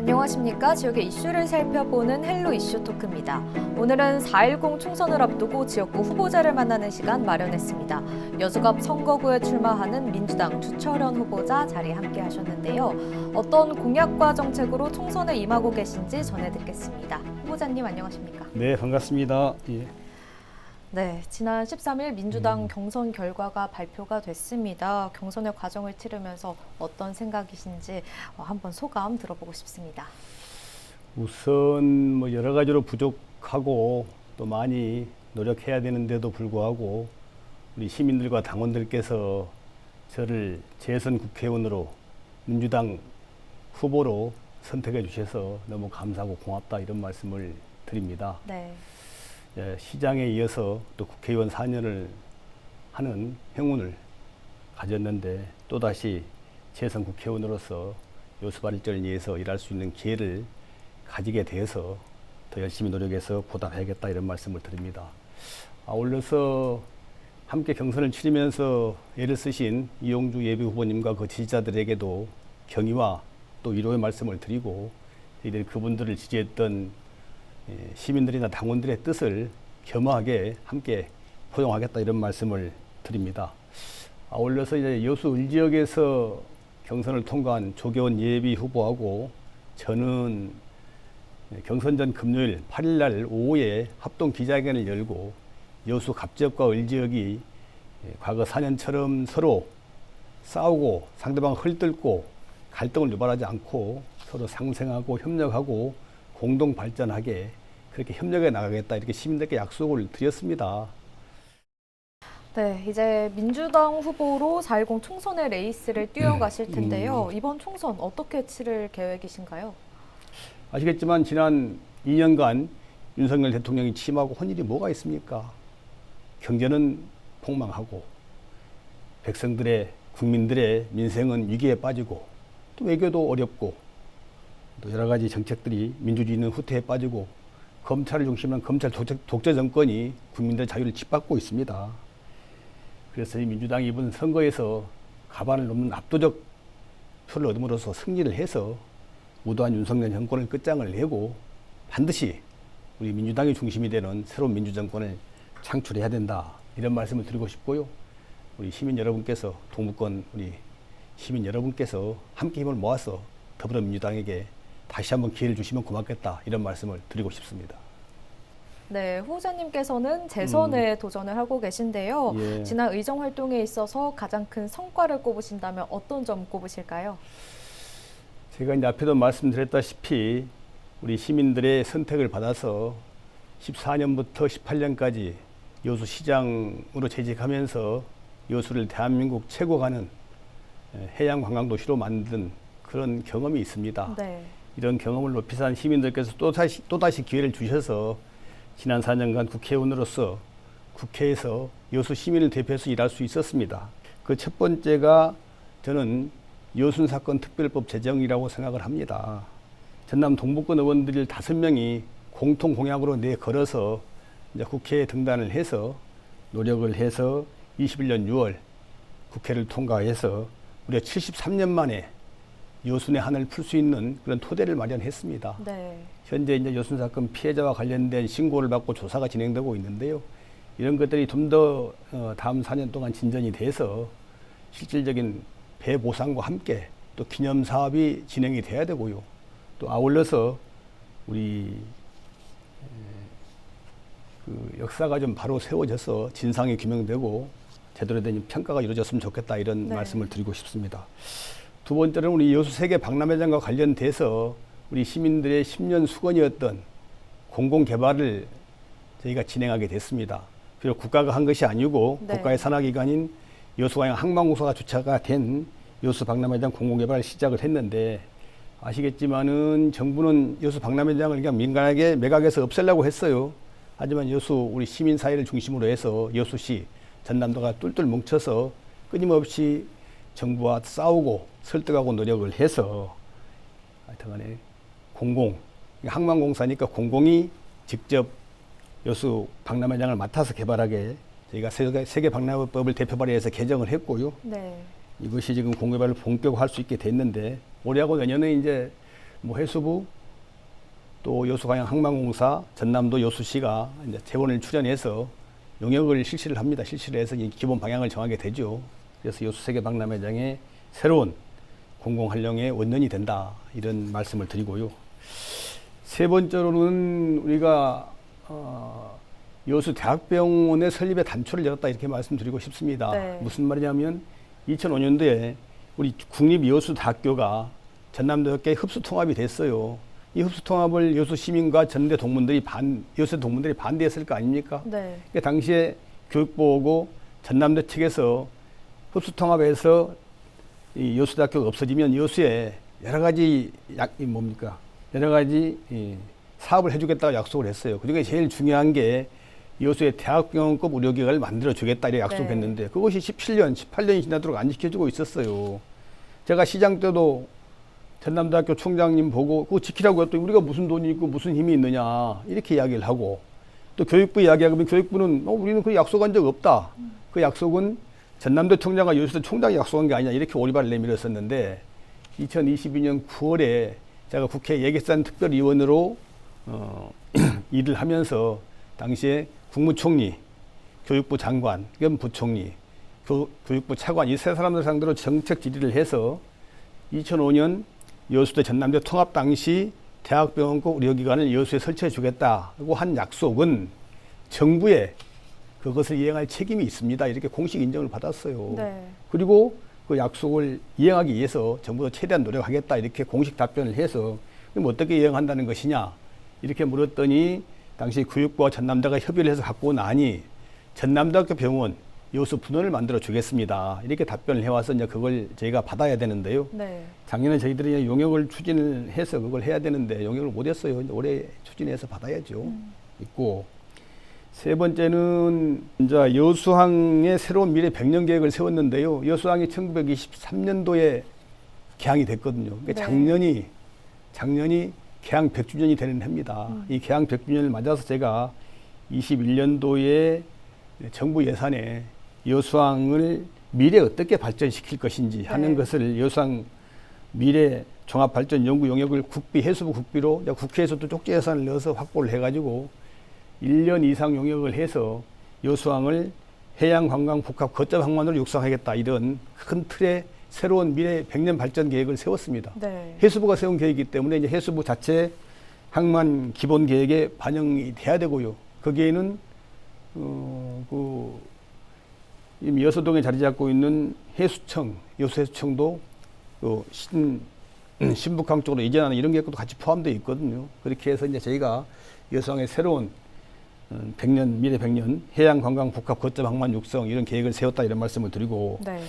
안녕하십니까. 지역의 이슈를 살펴보는 헬로 이슈 토크입니다. 오늘은 4.10 총선을 앞두고 지역구 후보자를 만나는 시간 마련했습니다. 여수갑 선거구에 출마하는 민주당 주철현 후보자 자리에 함께 하셨는데요. 어떤 공약과 정책으로 총선에 임하고 계신지 전해 듣겠습니다. 후보자님 안녕하십니까? 네, 반갑습니다. 예. 네, 지난 13일 민주당 경선 결과가 발표가 됐습니다. 경선의 과정을 치르면서 어떤 생각이신지 한번 소감 들어보고 싶습니다. 우선 뭐 여러 가지로 부족하고 또 많이 노력해야 되는데도 불구하고 우리 시민들과 당원들께서 저를 재선 국회의원으로 민주당 후보로 선택해 주셔서 너무 감사하고 고맙다 이런 말씀을 드립니다. 네. 시장에 이어서 또 국회의원 4년을 하는 행운을 가졌는데 또다시 재선 국회의원으로서 여수 발전을 위해서 일할 수 있는 기회를 가지게 되어서 더 열심히 노력해서 보답해야겠다 이런 말씀을 드립니다. 아울러서 함께 경선을 치르면서 애를 쓰신 이용주 예비후보님과 그 지지자들에게도 경의와 또 위로의 말씀을 드리고 저희들이 그분들을 지지했던 시민들이나 당원들의 뜻을 겸허하게 함께 포용하겠다 이런 말씀을 드립니다. 아울러서 이제 여수 을지역에서 경선을 통과한 조계원 예비 후보하고 저는 경선 전 금요일 8일 날 오후에 합동 기자회견을 열고 여수 갑지역과 을지역이 과거 4년처럼 서로 싸우고 상대방 헐뜯고 갈등을 유발하지 않고 서로 상생하고 협력하고 공동 발전하게 그렇게 협력해 나가겠다 이렇게 시민들께 약속을 드렸습니다. 네, 이제 민주당 후보로 4.10 총선의 레이스를 뛰어가실 텐데요. 이번 총선 어떻게 치를 계획이신가요? 아시겠지만 지난 2년간 윤석열 대통령이 취임하고 한 일이 뭐가 있습니까? 경제는 폭망하고 백성들의 국민들의 민생은 위기에 빠지고 또 외교도 어렵고 또 여러 가지 정책들이 민주주의는 후퇴에 빠지고 검찰을 중심으로 한 검찰 독재 정권이 국민들의 자유를 짓밟고 있습니다. 그래서 이 민주당이 이번 선거에서 가반을 넘는 압도적 표를 얻음으로써 승리를 해서 무도한 윤석열 정권을 끝장을 내고 반드시 우리 민주당이 중심이 되는 새로운 민주정권을 창출해야 된다 이런 말씀을 드리고 싶고요. 우리 시민 여러분께서 동부권 우리 시민 여러분께서 함께 힘을 모아서 더불어민주당에게 다시 한번 기회를 주시면 고맙겠다 이런 말씀을 드리고 싶습니다. 네, 후보자님께서는 재선에 도전을 하고 계신데요. 예. 지난 의정 활동에 있어서 가장 큰 성과를 꼽으신다면 어떤 점 꼽으실까요? 제가 이제 앞에도 말씀드렸다시피 우리 시민들의 선택을 받아서 14년부터 18년까지 여수시장으로 재직하면서 여수를 대한민국 최고 가는 해양 관광도시로 만든 그런 경험이 있습니다. 네. 이런 경험을 높이 산 시민들께서 또다시 기회를 주셔서 지난 4년간 국회의원으로서 국회에서 여수 시민을 대표해서 일할 수 있었습니다. 그 첫 번째가 저는 여순사건 특별법 제정이라고 생각을 합니다. 전남 동부권 의원들 5명이 공통 공약으로 내걸어서 이제 국회에 등단을 해서 노력을 해서 21년 6월 국회를 통과해서 우리가 73년 만에 여순의 한을 풀 수 있는 그런 토대를 마련했습니다. 네. 현재 이제 여순 사건 피해자와 관련된 신고를 받고 조사가 진행되고 있는데요. 이런 것들이 좀 더 다음 4년 동안 진전이 돼서 실질적인 배 보상과 함께 또 기념 사업이 진행이 돼야 되고요. 또 아울러서 우리 그 역사가 좀 바로 세워져서 진상이 규명되고 제대로 된 평가가 이루어졌으면 좋겠다 이런 네. 말씀을 드리고 싶습니다. 두 번째는 우리 여수 세계 박람회장과 관련돼서 우리 시민들의 10년 수건이었던 공공개발을 저희가 진행하게 됐습니다. 비록 국가가 한 것이 아니고 네. 국가의 산하기관인 여수광양 항만공사가 주차가 된 여수 박람회장 공공개발을 시작을 했는데 아시겠지만은 정부는 여수 박람회장을 그냥 민간에게 매각해서 없애려고 했어요. 하지만 여수 우리 시민사회를 중심으로 해서 여수시 전남도가 똘똘 뭉쳐서 끊임없이 정부와 싸우고 설득하고 노력을 해서 하여튼간에 항만공사니까 공공이 직접 여수 박람회장을 맡아서 개발하게 저희가 세계 박람회법을 대표 발의해서 개정을 했고요. 네. 이것이 지금 공개발을 본격화할 수 있게 됐는데 올해하고 내년에 이제 뭐 해수부 또 여수광양 항만공사 전남도 여수시가 이제 재원을 출연해서 용역을 실시를 합니다. 실시를 해서 이 기본 방향을 정하게 되죠. 그래서 여수 세계박람회장의 새로운 공공활용의 원년이 된다 이런 말씀을 드리고요. 세 번째로는 우리가 여수 대학병원의 설립의 단초를 열었다 이렇게 말씀드리고 싶습니다. 네. 무슨 말이냐면 2005년도에 우리 국립여수대학교가 전남대학교에 흡수통합이 됐어요. 이 흡수통합을 여수 시민과 전대 동문들이 여수 동문들이 반대했을 거 아닙니까? 네. 그러니까 당시에 교육부하고 전남대 측에서 흡수통합에서 이 여수대학교가 없어지면 여수에 여러 가지 여러 가지 사업을 해주겠다고 약속을 했어요. 그중에 제일 중요한 게 여수의 대학병원급 의료기관을 만들어주겠다 이렇게 약속했는데 네. 그것이 17년, 18년이 지나도록 안 지켜주고 있었어요. 제가 시장 때도 전남대학교 총장님 보고 그거 지키라고 했더니 우리가 무슨 돈이 있고 무슨 힘이 있느냐 이렇게 이야기를 하고 또 교육부 이야기하면 교육부는 우리는 그 약속한 적 없다. 그 약속은 전남대 총장과 여수대 총장이 약속한 게 아니냐 이렇게 오리발을 내밀었었는데 2022년 9월에 제가 국회 예결산 특별위원으로 일을 하면서 당시에 국무총리, 교육부 장관, 겸 부총리, 교육부 차관 이 세 사람들 상대로 정책 질의를 해서 2005년 여수대 전남대 통합 당시 대학병원급 의료기관을 여수에 설치해 주겠다고 한 약속은 정부에 그것을 이행할 책임이 있습니다. 이렇게 공식 인정을 받았어요. 네. 그리고 그 약속을 이행하기 위해서 정부도 최대한 노력하겠다 이렇게 공식 답변을 해서 그럼 어떻게 이행한다는 것이냐 이렇게 물었더니 당시 교육부와 전남대가 협의를 해서 갖고 나니 전남대학교 병원 여수 분원을 만들어 주겠습니다. 이렇게 답변을 해와서 이제 그걸 저희가 받아야 되는데요. 네. 작년에 저희들이 용역을 추진을 해서 그걸 해야 되는데 용역을 못했어요. 올해 추진해서 받아야죠. 있고 세 번째는 이제 여수항의 새로운 미래 100년 계획을 세웠는데요. 여수항이 1923년도에 개항이 됐거든요. 그러니까 네. 작년이 개항 100주년이 되는 해입니다. 이 개항 100주년을 맞아서 제가 21년도에 정부 예산에 여수항을 미래 어떻게 발전시킬 것인지 하는 것을 여수항 미래 종합발전 연구 용역을 국비 해수부 국비로 국회에서도 쪽지 예산을 넣어서 확보를 해가지고 1년 이상 용역을 해서 여수항을 해양관광 복합 거점 항만으로 육성하겠다 이런 큰 틀의 새로운 미래 100년 발전 계획을 세웠습니다. 네. 해수부가 세운 계획이기 때문에 이제 해수부 자체 항만 기본 계획에 반영이 돼야 되고요. 거기에는 이미 여서동에 자리 잡고 있는 해수청, 여수해수청도 신북항 쪽으로 이전하는 이런 계획도 같이 포함되어 있거든요. 그렇게 해서 이제 저희가 여수항의 새로운 100년, 미래 100년 해양관광 복합 거점 항만 육성 이런 계획을 세웠다 이런 말씀을 드리고 네.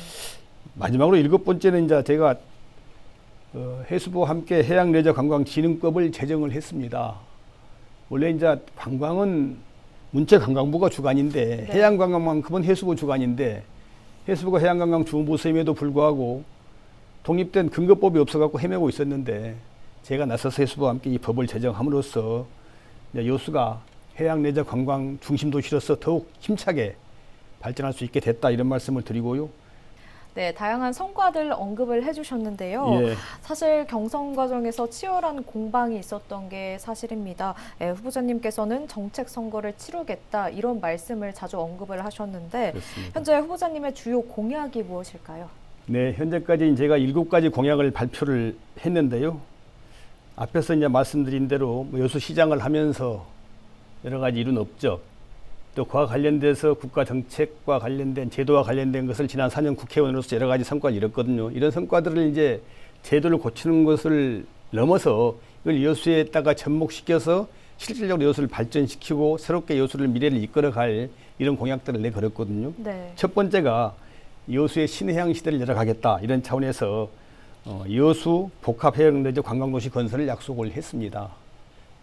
마지막으로 7번째는 이제 제가 해수부와 함께 해양레저관광진흥법을 제정을 했습니다. 원래 이제 관광은 문체관광부가 주관인데 네. 해양관광만큼은 해수부 주관인데 해수부가 해양관광 주무부서임에도 불구하고 독립된 근거법이 없어갖고 헤매고 있었는데 제가 나서서 해수부와 함께 이 법을 제정함으로써 이제 여수가 해양레저관광 중심도시로서 더욱 힘차게 발전할 수 있게 됐다 이런 말씀을 드리고요. 네, 다양한 성과들 언급을 해주셨는데요. 예. 사실 경선 과정에서 치열한 공방이 있었던 게 사실입니다. 후보자님께서는 정책 선거를 치르겠다 이런 말씀을 자주 언급을 하셨는데 그렇습니다. 현재 후보자님의 주요 공약이 무엇일까요? 네, 현재까지 제가 7가지 공약을 발표를 했는데요. 앞에서 이제 말씀드린 대로 여수시장을 하면서 여러 가지 이룬 업적, 또 그와 관련돼서 국가 정책과 관련된 제도와 관련된 것을 지난 4년 국회의원으로서 여러 가지 성과를 이뤘거든요. 이런 성과들을 이제 제도를 고치는 것을 넘어서 이걸 여수에다가 접목시켜서 실질적으로 여수를 발전시키고 새롭게 여수를 미래를 이끌어갈 이런 공약들을 내걸었거든요. 네. 첫 번째가 여수의 신해양 시대를 열어가겠다 이런 차원에서 여수 복합해양레저 관광도시 건설을 약속을 했습니다.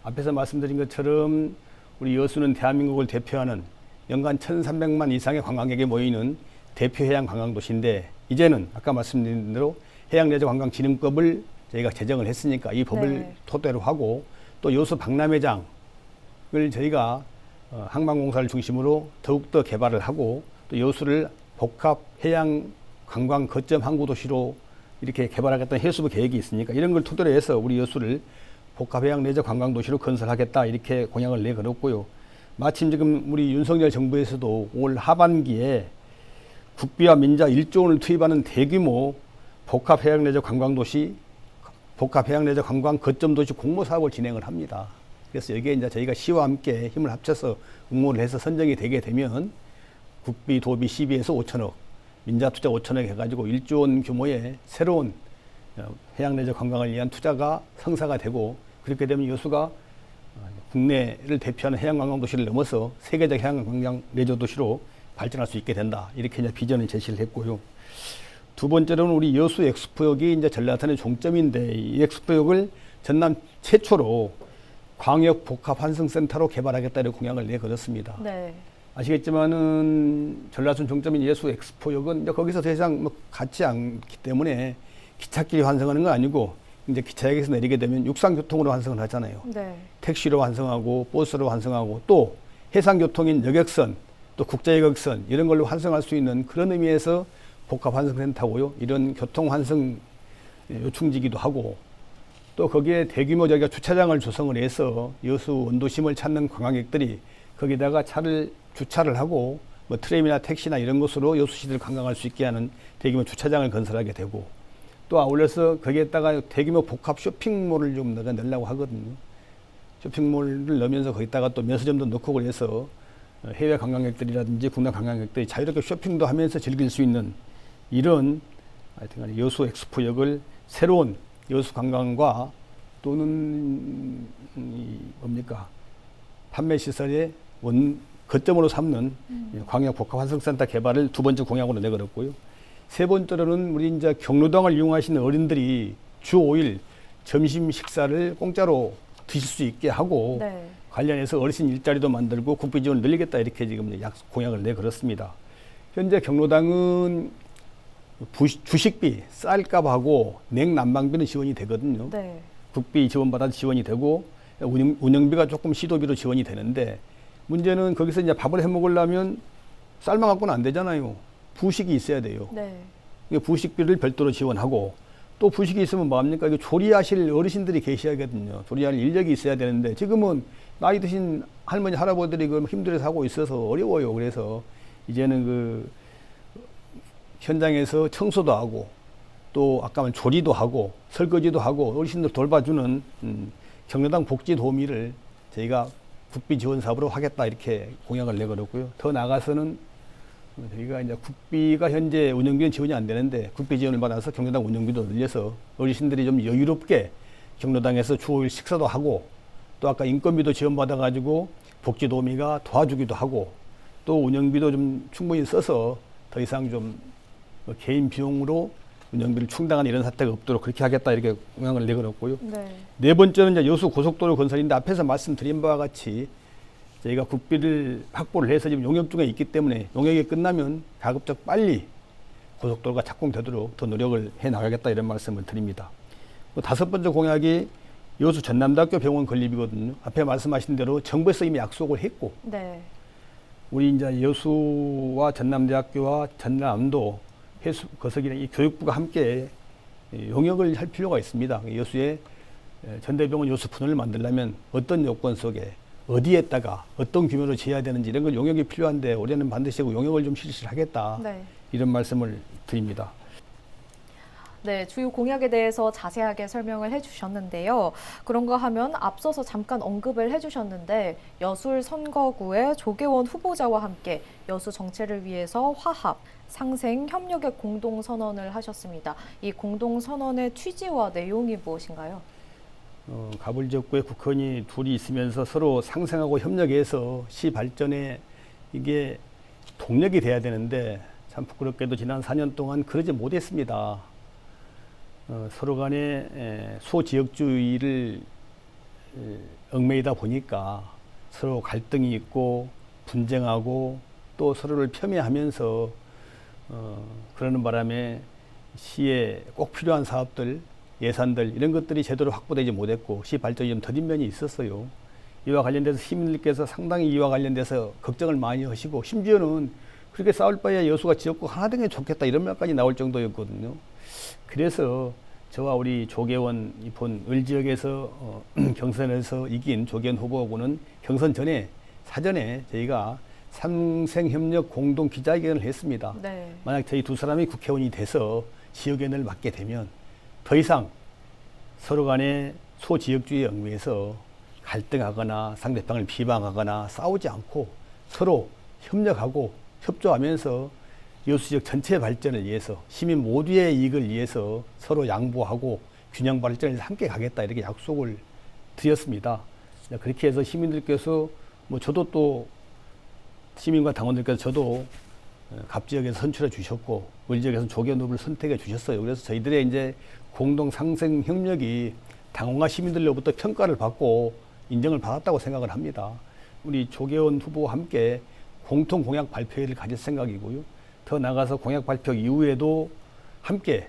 앞에서 말씀드린 것처럼 우리 여수는 대한민국을 대표하는 연간 1,300만 이상의 관광객이 모이는 대표 해양 관광도시인데 이제는 아까 말씀드린 대로 해양레저관광진흥법을 저희가 제정을 했으니까 이 법을 네. 토대로 하고 또 여수 박람회장을 저희가 항만공사를 중심으로 더욱더 개발을 하고 또 여수를 복합 해양 관광 거점 항구도시로 이렇게 개발하겠다는 해수부 계획이 있으니까 이런 걸 토대로 해서 우리 여수를 복합해양 내적 관광도시로 건설하겠다 이렇게 공약을 내걸었고요. 마침 지금 우리 윤석열 정부에서도 올 하반기에 국비와 민자 1조 원을 투입하는 대규모 복합해양 내적 관광도시, 복합해양 내적 관광 거점도시 공모 사업을 진행을 합니다. 그래서 여기에 이제 저희가 시와 함께 힘을 합쳐서 응모를 해서 선정이 되게 되면 국비, 도비, 시비에서 5천억, 민자 투자 5천억 해가지고 1조 원 규모의 새로운 해양 내적 관광을 위한 투자가 성사가 되고 그렇게 되면 여수가 국내를 대표하는 해양 관광 도시를 넘어서 세계적 해양 관광 레저 도시로 발전할 수 있게 된다. 이렇게 이제 비전을 제시를 했고요. 두 번째로는 우리 여수 엑스포역이 이제 전라탄의 종점인데 이 엑스포역을 전남 최초로 광역 복합 환승센터로 개발하겠다는 공약을 내걸었습니다. 네. 아시겠지만은 전라순 종점인 여수 엑스포역은 이제 거기서 더 이상 뭐 같지 않기 때문에 기찻길이 환승하는 건 아니고 이제 기차역에서 내리게 되면 육상교통으로 환승을 하잖아요. 네. 택시로 환승하고 버스로 환승하고 또 해상교통인 여객선 또 국제여객선 이런 걸로 환승할 수 있는 그런 의미에서 복합 환승센터고요. 이런 교통 환승 요충지기도 하고 또 거기에 대규모 저희가 주차장을 조성을 해서 여수 원도심을 찾는 관광객들이 거기다가 차를 주차를 하고 뭐 트램이나 택시나 이런 것으로 여수시를 관광할 수 있게 하는 대규모 주차장을 건설하게 되고 또 아울러서 거기에다가 대규모 복합 쇼핑몰을 좀 넣으려고 하거든요. 쇼핑몰을 넣으면서 거기다가 또 면세점도 넣고 그래서 해외 관광객들이라든지 국내 관광객들이 자유롭게 쇼핑도 하면서 즐길 수 있는 이런 하여튼 여수 엑스포역을 새로운 여수 관광과 또는 뭡니까 판매 시설의 거점으로 삼는 광역 복합 환승센터 개발을 두 번째 공약으로 내걸었고요. 세 번째로는 우리 이제 경로당을 이용하시는 어린들이 주 5일 점심 식사를 공짜로 드실 수 있게 하고 네. 관련해서 어르신 일자리도 만들고 국비 지원을 늘리겠다 이렇게 지금 공약을 내걸었습니다. 현재 경로당은 주식비, 쌀값하고 냉난방비는 지원이 되거든요. 네. 국비 지원받아서 지원이 되고 운영비가 조금 시도비로 지원이 되는데 문제는 거기서 이제 밥을 해 먹으려면 쌀만 갖고는 안 되잖아요. 부식이 있어야 돼요. 네. 부식비를 별도로 지원하고 또 부식이 있으면 뭐합니까? 이거 조리하실 어르신들이 계셔야거든요. 조리할 인력이 있어야 되는데 지금은 나이 드신 할머니, 할아버지들이 그 힘들어서 하고 있어서 어려워요. 그래서 이제는 그 현장에서 청소도 하고 또 아까 말 조리도 하고 설거지도 하고 어르신들 돌봐주는 경로당 복지 도우미를 저희가 국비 지원 사업으로 하겠다 이렇게 공약을 내걸었고요. 더 나아가서는 저희가 이제 국비가 현재 운영비는 지원이 안 되는데 국비 지원을 받아서 경로당 운영비도 늘려서 어르신들이 좀 여유롭게 경로당에서 주 5일 식사도 하고 또 아까 인건비도 지원받아가지고 복지 도우미가 도와주기도 하고 또 운영비도 좀 충분히 써서 더 이상 좀 개인 비용으로 운영비를 충당하는 이런 사태가 없도록 그렇게 하겠다 이렇게 공약을 내걸었고요. 네. 네 번째는 이제 여수 고속도로 건설인데 앞에서 말씀드린 바와 같이 저희가 국비를 확보를 해서 지금 용역 중에 있기 때문에 용역이 끝나면 가급적 빨리 고속도로가 착공되도록 더 노력을 해 나가겠다 이런 말씀을 드립니다. 다섯 번째 공약이 여수 전남대학교 병원 건립이거든요. 앞에 말씀하신 대로 정부에서 이미 약속을 했고 네. 우리 이제 여수와 전남대학교와 전남도 해수 거석이나 이 교육부가 함께 용역을 할 필요가 있습니다. 여수에 전대병원 여수분원을 만들려면 어떤 요건 속에 어디에다가 어떤 규모로 지어야 되는지 이런 걸 용역이 필요한데 올해는 반드시 용역을 좀 실시를 하겠다. 네. 이런 말씀을 드립니다. 네, 주요 공약에 대해서 자세하게 설명을 해주셨는데요. 그런가 하면 앞서서 잠깐 언급을 해주셨는데 여술 선거구의 조계원 후보자와 함께 여수 정체를 위해서 화합, 상생, 협력의 공동선언을 하셨습니다. 이 공동선언의 취지와 내용이 무엇인가요? 가불지역구에 국회의원이 둘이 있으면서 서로 상생하고 협력해서 시 발전에 이게 동력이 돼야 되는데 참 부끄럽게도 지난 4년 동안 그러지 못했습니다. 서로 간에 소지역주의를 얽매이다 보니까 서로 갈등이 있고 분쟁하고 또 서로를 폄훼하면서 그러는 바람에 시에 꼭 필요한 사업들, 예산들 이런 것들이 제대로 확보되지 못했고 시 발전이 좀 더딘 면이 있었어요. 이와 관련돼서 시민들께서 상당히 이와 관련돼서 걱정을 많이 하시고 심지어는 그렇게 싸울 바에야 여수가 지역구 하나 되는 게 좋겠다 이런 말까지 나올 정도였거든요. 그래서 저와 우리 조계원 본 을지역에서 경선에서 이긴 조계원 후보하고는 경선 전에 사전에 저희가 삼생협력 공동 기자회견을 했습니다. 네. 만약 저희 두 사람이 국회의원이 돼서 지역위원회를 맡게 되면 더 이상 서로 간의 소지역주의에 얽매여서 갈등하거나 상대방을 비방하거나 싸우지 않고 서로 협력하고 협조하면서 여수지역 전체 발전을 위해서 시민 모두의 이익을 위해서 서로 양보하고 균형 발전을 함께 가겠다 이렇게 약속을 드렸습니다. 그렇게 해서 시민들께서 저도 또 시민과 당원들께서 저도 갑지역에서 선출해 주셨고 을지역에서 조계원 후보를 선택해 주셨어요. 그래서 저희들의 이제 공동 상생 협력이 당원과 시민들로부터 평가를 받고 인정을 받았다고 생각을 합니다. 우리 조계원 후보와 함께 공통 공약 발표회를 가질 생각이고요. 더 나아가서 공약 발표 이후에도 함께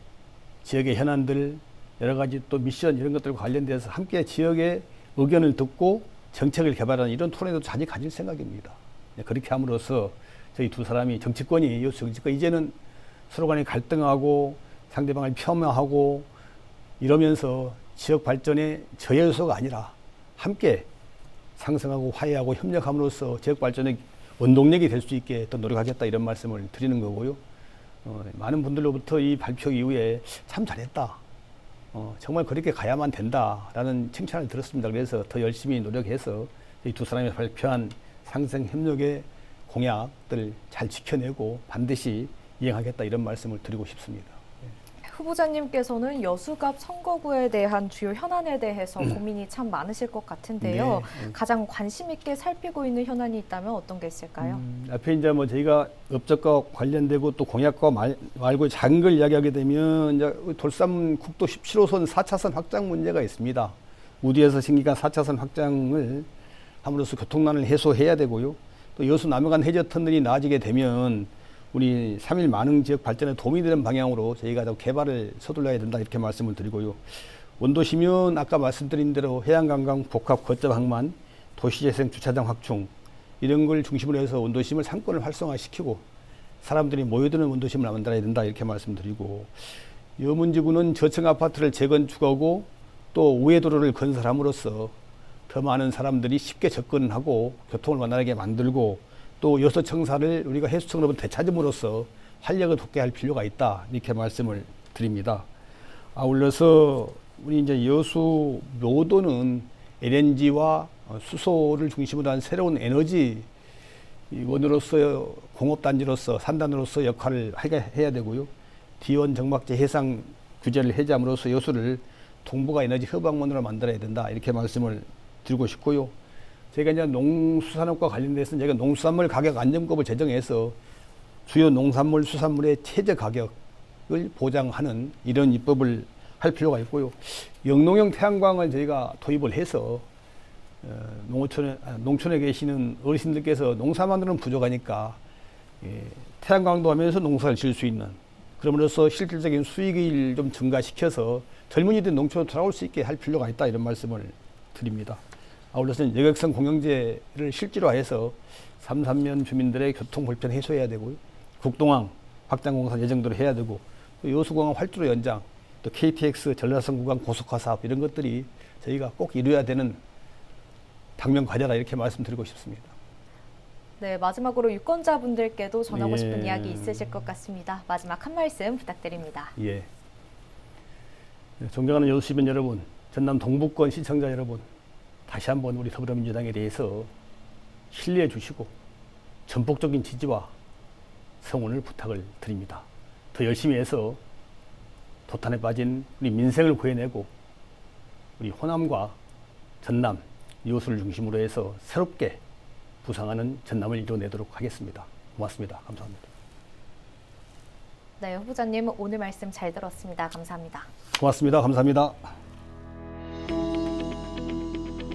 지역의 현안들 여러 가지 또 미션 이런 것들과 관련돼서 함께 지역의 의견을 듣고 정책을 개발하는 이런 토론회도 자주 가질 생각입니다. 그렇게 함으로써 저희 두 사람이 정치권이 정치권 이제는 서로 간에 갈등하고 상대방을 폄하하고 이러면서 지역 발전의 저해 요소가 아니라 함께 상생하고 화해하고 협력함으로써 지역 발전의 원동력이 될 수 있게 더 노력하겠다 이런 말씀을 드리는 거고요. 많은 분들로부터 이 발표 이후에 참 잘했다. 정말 그렇게 가야만 된다라는 칭찬을 들었습니다. 그래서 더 열심히 노력해서 이 두 사람이 발표한 상생협력의 공약들 잘 지켜내고 반드시 이행하겠다 이런 말씀을 드리고 싶습니다. 후보자님께서는 여수갑 선거구에 대한 주요 현안에 대해서 고민이 참 많으실 것 같은데요. 네. 가장 관심 있게 살피고 있는 현안이 있다면 어떤 게 있을까요? 앞에 이제 저희가 업적과 관련되고 또 공약과 말고 작은 걸 이야기하게 되면 이제 돌산 국도 17호선 4차선 확장 문제가 있습니다. 우디에서 신기한 4차선 확장을 함으로써 교통난을 해소해야 되고요. 또 여수 남해간 해저 터널이 나아지게 되면 우리 3일 만흥 지역 발전에 도움이 되는 방향으로 저희가 더 개발을 서둘러야 된다 이렇게 말씀을 드리고요. 원도시면 아까 말씀드린 대로 해양관광 복합 거점 항만, 도시재생 주차장 확충 이런 걸 중심으로 해서 원도심을 상권을 활성화시키고 사람들이 모여드는 원도심을 만들어야 된다 이렇게 말씀드리고 여문지구는 저층 아파트를 재건축하고 또 우회도로를 건설함으로써 더 많은 사람들이 쉽게 접근하고 교통을 원활하게 만들고 또 여수청사를 우리가 해수청으로부터 되찾음으로써 활력을 돋게 할 필요가 있다 이렇게 말씀을 드립니다. 아울러서 우리 이제 여수 묘도는 LNG와 수소를 중심으로 한 새로운 에너지 원으로서 공업단지로서 산단으로서 역할을 해야 되고요. D원 정박제 해상 규제를 해제함으로써 여수를 동북아 에너지 허방원으로 만들어야 된다 이렇게 말씀을 드리고 싶고요. 저희가 이제 농수산업과 관련돼서 저희가 농수산물 가격 안정법을 제정해서 주요 농산물 수산물의 최저 가격을 보장하는 이런 입법을 할 필요가 있고요. 영농형 태양광을 저희가 도입을 해서 농촌에 계시는 어르신들께서 농사만으로는 부족하니까 태양광도 하면서 농사를 지을 수 있는 그러므로써 실질적인 수익을 좀 증가시켜서 젊은이들이 농촌으로 돌아올 수 있게 할 필요가 있다 이런 말씀을 드립니다. 아울러서 여객선 공영제를 실질화해서 3, 3면 주민들의 교통 불편 해소해야 되고요. 국동항 확장 공사 예정대로 해야 되고 또 여수공항 활주로 연장 또 KTX 전라선 구간 고속화 사업 이런 것들이 저희가 꼭 이루어야 되는 당면 과제다 이렇게 말씀드리고 싶습니다. 네, 마지막으로 유권자분들께도 전하고 싶은 이야기 있으실 것 같습니다. 마지막 한 말씀 부탁드립니다. 예. 존경하는 여수 시민 여러분, 전남 동북권 시청자 여러분, 다시 한번 우리 더불어민주당에 대해서 신뢰해 주시고 전폭적인 지지와 성원을 부탁을 드립니다. 더 열심히 해서 도탄에 빠진 우리 민생을 구해내고 우리 호남과 전남, 여수를 중심으로 해서 새롭게 부상하는 전남을 이뤄내도록 하겠습니다. 고맙습니다. 감사합니다. 네, 후보자님 오늘 말씀 잘 들었습니다. 감사합니다. 고맙습니다. 감사합니다.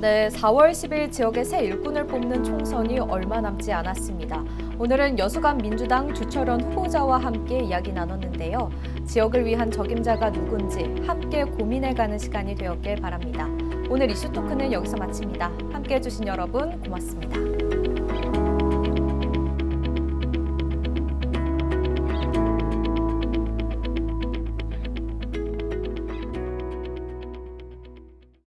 네, 4월 10일 지역의 새 일꾼을 뽑는 총선이 얼마 남지 않았습니다. 오늘은 여수갑 민주당 주철현 후보자와 함께 이야기 나눴는데요. 지역을 위한 적임자가 누군지 함께 고민해가는 시간이 되었길 바랍니다. 오늘 이슈 토크는 여기서 마칩니다. 함께해 주신 여러분 고맙습니다.